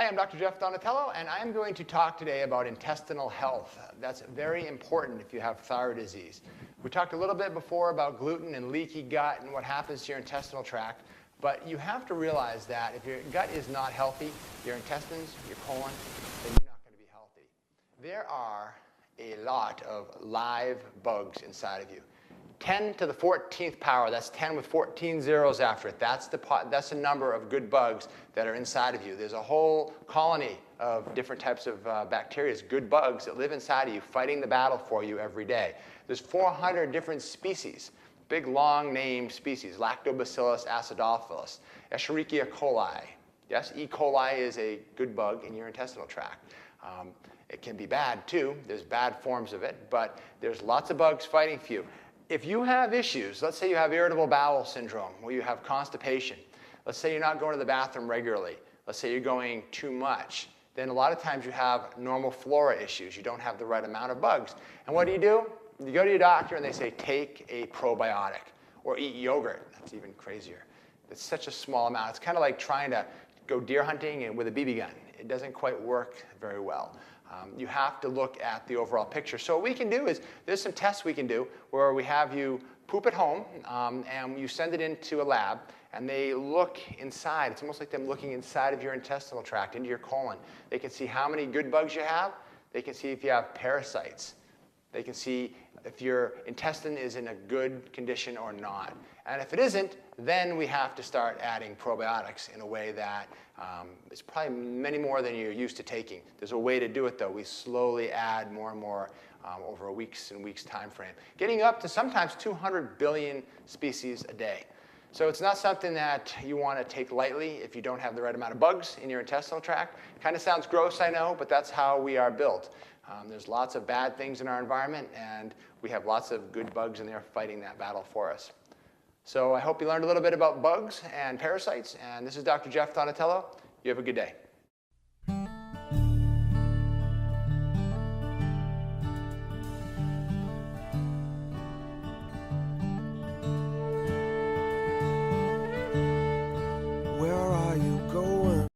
Hi, I'm Dr. Jeff Donatello, and I'm going to talk today about intestinal health. That's very important if you have thyroid disease. We talked a little bit before about gluten and leaky gut and what happens to your intestinal tract, but you have to realize that if your gut is not healthy, your intestines, your colon, then you're not going to be healthy. There are a lot of live bugs inside of you. 10 to the 14th power, that's 10 with 14 zeros after it. That's the number of good bugs that are inside of you. There's a whole colony of different types of bacteria, good bugs that live inside of you, fighting the battle for you every day. There's 400 different species, big long named species, Lactobacillus acidophilus, Escherichia coli. Yes, E. coli is a good bug in your intestinal tract. It can be bad too. There's bad forms of it, but there's lots of bugs fighting for you. If you have issues, let's say you have irritable bowel syndrome, or you have constipation, let's say you're not going to the bathroom regularly, let's say you're going too much, then a lot of times you have normal flora issues. You don't have the right amount of bugs. And what do? You go to your doctor and they say, take a probiotic or eat yogurt. That's even crazier. It's such a small amount. It's kind of like trying to go deer hunting with a BB gun. It doesn't quite work very well. You have to look at the overall picture. So what we can do is, there's some tests we can do where we have you poop at home and you send it into a lab and they look inside. It's almost like them looking inside of your intestinal tract, into your colon. They can see how many good bugs you have. They can see if you have parasites. They can see if your intestine is in a good condition or not. And if it isn't, then we have to start adding probiotics in a way that is probably many more than you're used to taking. There's a way to do it, though. We slowly add more and more over a weeks and weeks time frame, getting up to sometimes 200 billion species a day. So it's not something that you want to take lightly if you don't have the right amount of bugs in your intestinal tract. Kind of sounds gross, I know, but that's how we are built. There's lots of bad things in our environment, and we have lots of good bugs in there fighting that battle for us. So I hope you learned a little bit about bugs and parasites, and this is Dr. Jeff Donatello. You have a good day.